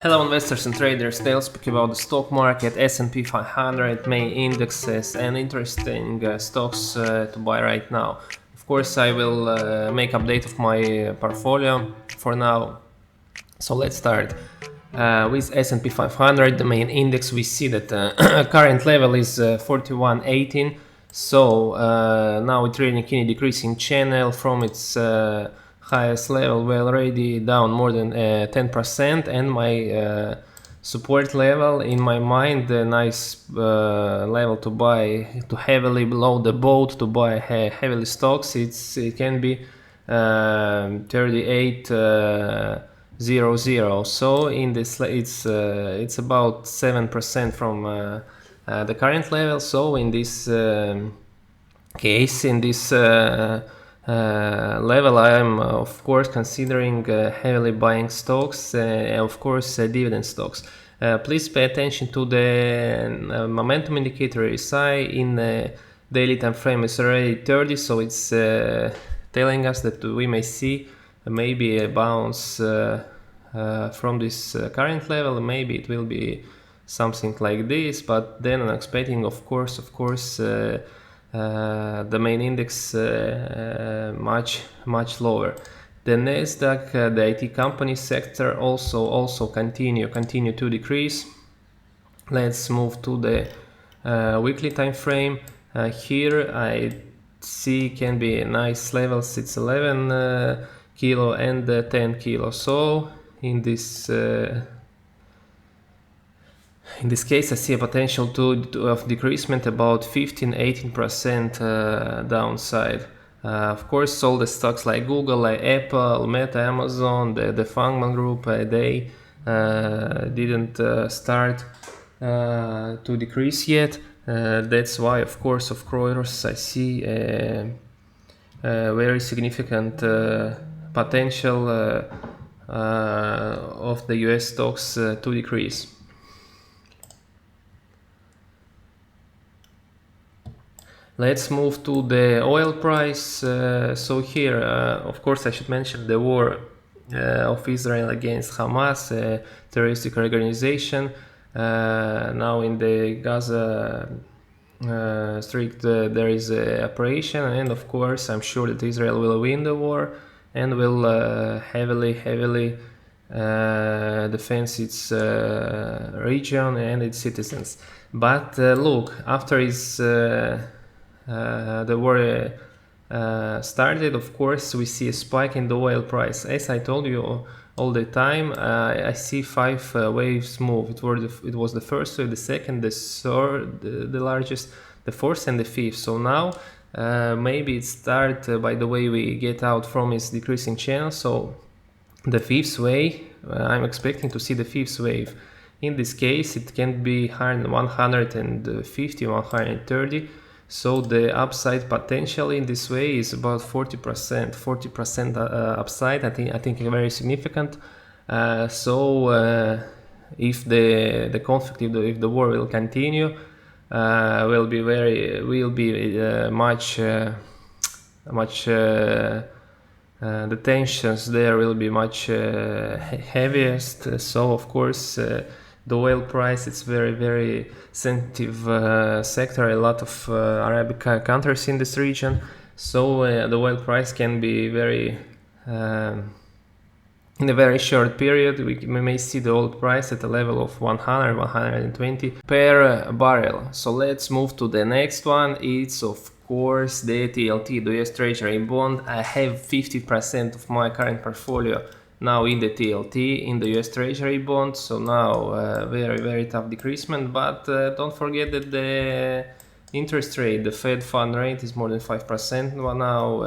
Hello investors and traders, they'll speak about the stock market, S&P 500, main indexes and interesting stocks to buy right now. Of course, I will make update of my portfolio for now. So let's start. With S&P 500, the main index, we see that current level is 41.18. So now it's trading in a decreasing channel from its highest level. We're already down more than 10%, and my support level, in my mind, the nice level to buy, to heavily below the boat to buy heavily stocks. It can be 38.00. So in this, it's about 7% from the current level. So in this case, in this level, I am of course considering heavily buying stocks, of course dividend stocks. Please pay attention to the momentum indicator RSI in daily time frame. It's already 30, so it's telling us that we may see maybe a bounce from this current level. Maybe it will be something like this, but then I'm expecting, of course, the main index much lower. The Nasdaq, the IT company sector also continue to decrease. Let's move to the weekly time frame. Here I see can be nice levels. It's 11 kilo and 10 kilo. So in this case, I see a potential of decreasement about 15-18% downside. Of course, all the stocks like Google, like Apple, Meta, Amazon, the Fangman Group, they didn't start to decrease yet. That's why, of course, I see a very significant potential of the US stocks to decrease. Let's move to the oil price. So here, of course, I should mention the war of Israel against Hamas, a terroristic organization. Now in the Gaza Strip, there is an operation, and of course, I'm sure that Israel will win the war and will heavily defend its region and its citizens. But look, after the war started, of course, we see a spike in the oil price. As I told you all the time, I see five waves move. It was the first wave, the second, the third, the largest, the fourth, and the fifth. So now maybe it starts by the way we get out from its decreasing channel. So the fifth wave, I'm expecting to see the fifth wave. In this case, it can be higher than 150, 130. So the upside potential in this way is about 40% upside. I think very significant. So if the conflict, if the war will continue, will be much the tensions there will be much heaviest. So of course the oil price, it's very sensitive sector. A lot of Arabic countries in this region, so the oil price can be very in a very short period we may see the oil price at a level of 120 per barrel. So let's move to the next one. It's of course the TLT, the US Treasury bond. I have 50% of my current portfolio now in the TLT, in the US Treasury bond. So now very tough decreasement, but don't forget that the interest rate, the Fed fund rate, is more than 5%. Well, now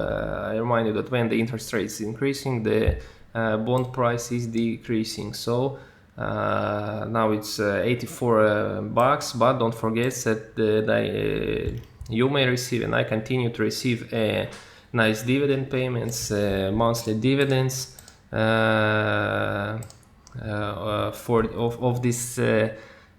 I remind you that when the interest rate is increasing, the bond price is decreasing. So now it's 84 bucks, but don't forget that you may receive, and I continue to receive nice dividend payments, monthly dividends of this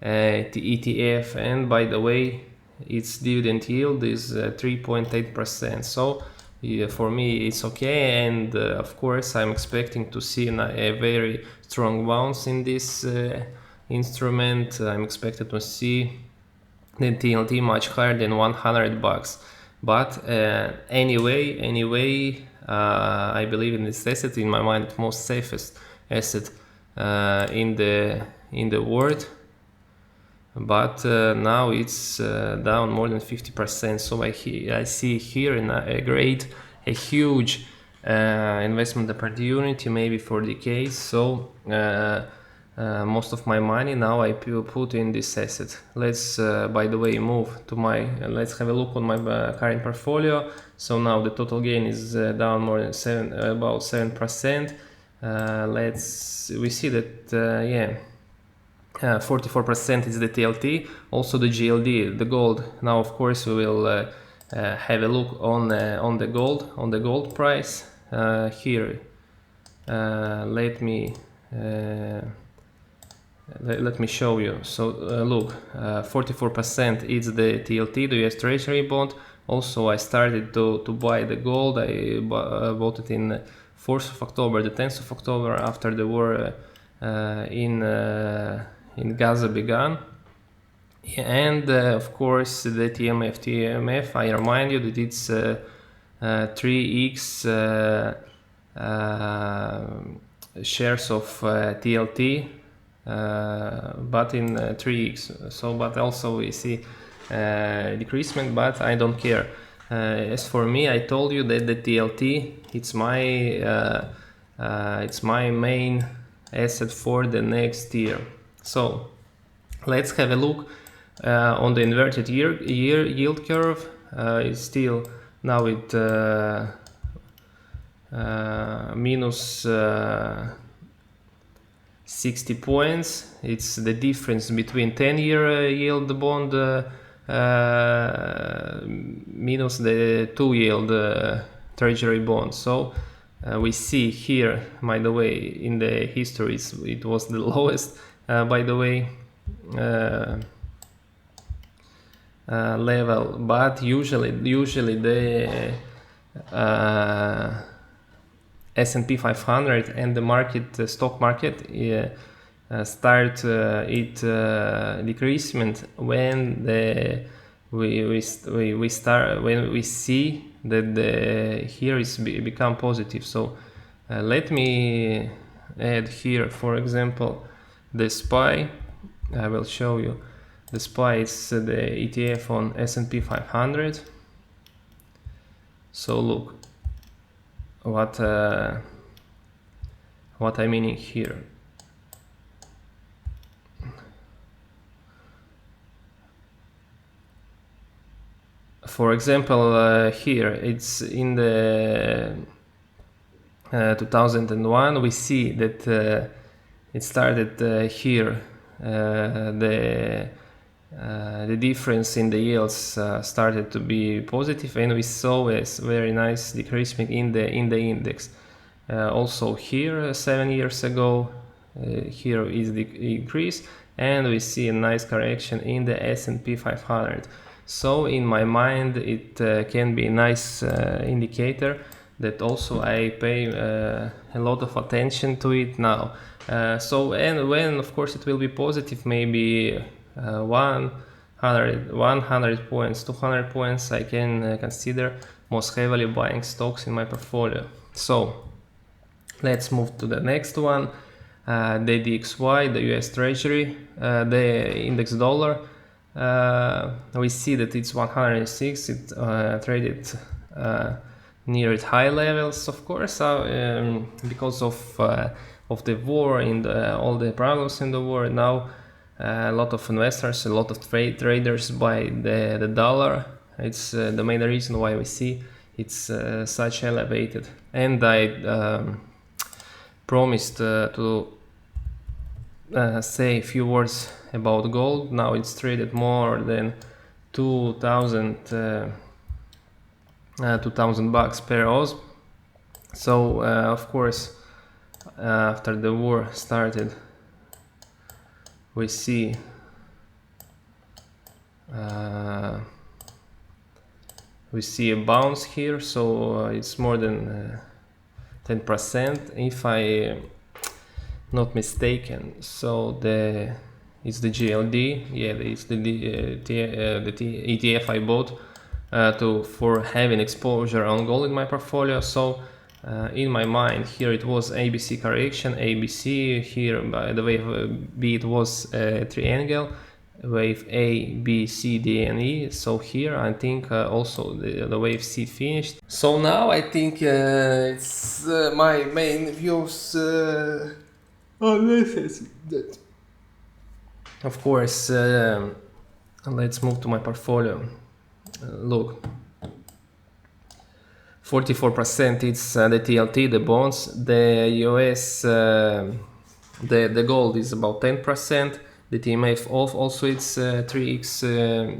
ETF. And by the way, its dividend yield is 3.8%. So yeah, for me it's okay, and of course I'm expecting to see a very strong bounce in this instrument. I'm expected to see the TLT much higher than $100. But anyway, I believe in this asset. In my mind, most safest asset in the world. But now it's down more than 50%. So I see here a huge investment opportunity, maybe for decades. So most of my money now I put in this asset. Let's by the way move to my let's have a look on my current portfolio. So now the total gain is down more than about 7%. We see that yeah, 44% is the TLT, also the GLD, the gold. Now of course we will have a look on the gold price here. Let me show you. So look, 44% is the TLT, the US Treasury bond. Also I started to buy the gold. I bought it in 4th of October, the 10th of October, after the war in Gaza began. And of course the TMF, I remind you that it's 3x shares of TLT, but in 3x. So but also we see decreasement, but I don't care. As for me, I told you that the TLT it's my main asset for the next year. So let's have a look on the inverted yield curve. It's still now it minus 60 points. It's the difference between 10-year yield bond minus the 2 yield treasury bond. So we see here, by the way, in the history it was the lowest, by the way, level, but usually the S&P 500 and the market, stock market, start it decreasement when we see that here is become positive. So let me add here, for example, the SPY. I will show you. The SPY is the ETF on S&P 500. So look what I'm meaning here. For example, here it's in the 2001. We see that it started here. The difference in the yields started to be positive, and we saw a very nice decreasement in the index. Also here 7 years ago, here is the increase, and we see a nice correction in the S&P 500. So in my mind it can be a nice indicator that also I pay a lot of attention to it now. So and when of course it will be positive, maybe 100 points, 200 points, I can consider most heavily buying stocks in my portfolio. So let's move to the next one, the DXY, the US Treasury, the index dollar. We see that it's 106. It traded near its high levels, of course, because of the war and all the problems in the war. Now a lot of investors, a lot of traders buy the dollar. It's the main reason why we see it's such elevated. And I promised to say a few words about gold. Now it's traded more than 2,000 bucks per ounce. So of course after the war started, we see we see a bounce here, so it's more than 10% if I not mistaken. So it's the GLD, yeah, it's the ETF I bought for having exposure on gold in my portfolio. So in my mind here it was ABC correction, ABC here by the wave B it was triangle, wave A, B, C, D and E. So here I think also the wave C finished. So now I think it's my main views on this. Of course, let's move to my portfolio. Look, 44% it's the TLT, the bonds, the US, the gold is about 10%, the TMF also it's 3x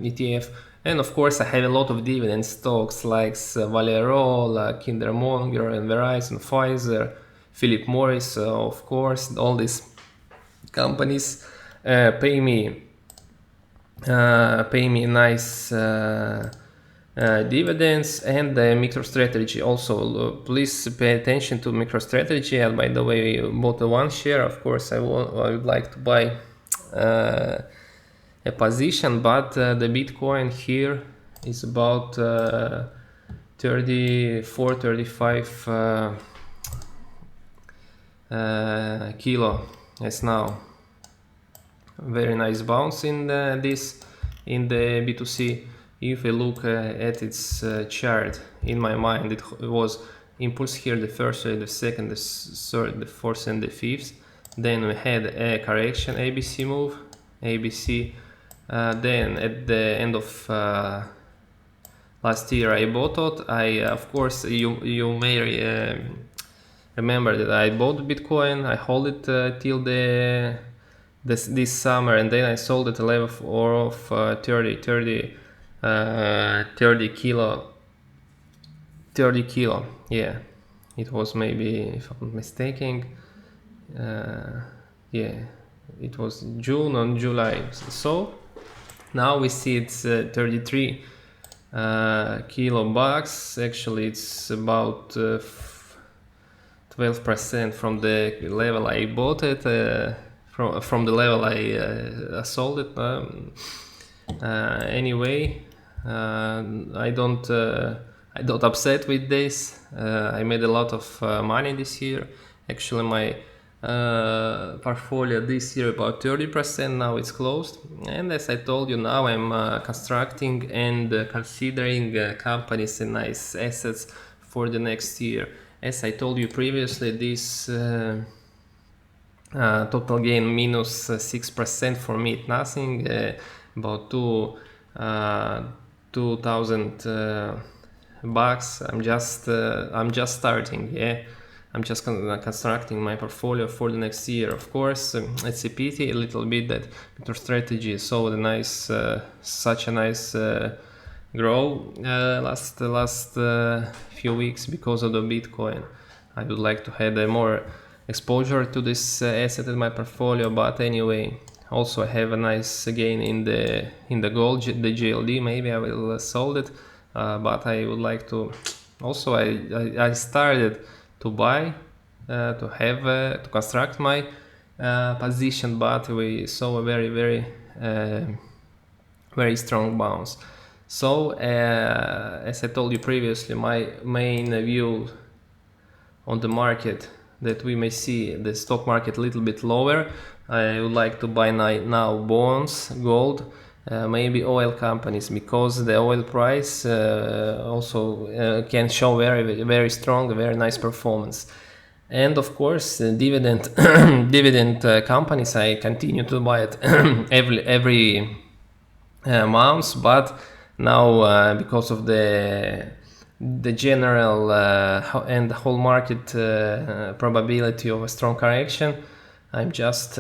ETF, and of course I have a lot of dividend stocks like Valero, Kinder Monger, and Verizon, Pfizer, Philip Morris, of course, all these companies pay me nice dividends. And the MicroStrategy also, please pay attention to MicroStrategy. And by the way, bought one share. Of course I would like to buy a position, but the Bitcoin here is about 35 kilo as now. Very nice bounce in the B2C. If we look at its chart, in my mind it was impulse here, the first, the second, the third, the fourth and the fifth. Then we had a correction, ABC move, ABC. Then at the end of last year I bought it. Of course you may remember that I bought Bitcoin, I hold it till this summer, and then I sold at a level of 30 kilo. Yeah, it was, maybe, if I'm not mistaken, yeah, it was June or July. So now we see it's 33 kilo bucks. Actually it's about 12% from the level I bought it, from the level I sold it. Anyway, I don't upset with this. I made a lot of money this year. Actually my portfolio this year about 30%, now it's closed. And as I told you, now I'm constructing and considering companies and nice assets for the next year. As I told you previously, this total gain minus 6% for me, it's nothing. About 2,000 bucks. I'm just starting. Yeah, I'm just constructing my portfolio for the next year. Of course, it's a pity a little bit that MicroStrategy saw the nice, such a nice grow last few weeks because of the Bitcoin. I would like to have a more exposure to this asset in my portfolio, but anyway, also I have a nice gain in the gold, the GLD. Maybe I will sold it, but I would like to also I started to buy to construct my position, but we saw a very strong bounce. So as I told you previously, my main view on the market, that we may see the stock market a little bit lower. I would like to buy now bonds, gold, maybe oil companies, because the oil price also can show very strong, very nice performance. And of course, dividend companies, I continue to buy it every month, but now because of the general and the whole market probability of a strong correction, I'm just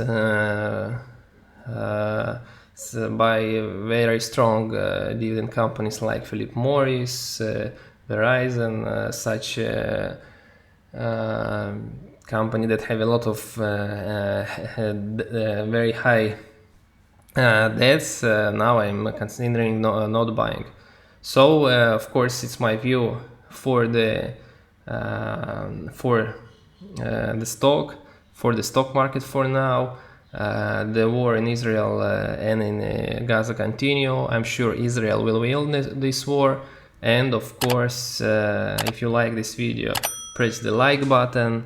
buy very strong dividend companies like Philip Morris, Verizon, such company that have a lot of very high debts. Now I'm considering not buying. So of course it's my view for the stock market for now. The war in Israel and in Gaza continue. I'm sure Israel will win this war. And of course, if you like this video, press the like button.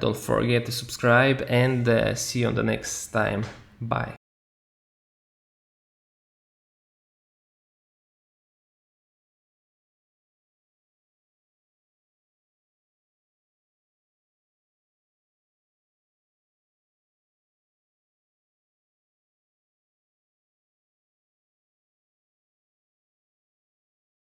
Don't forget to subscribe, and see you on the next time. Bye.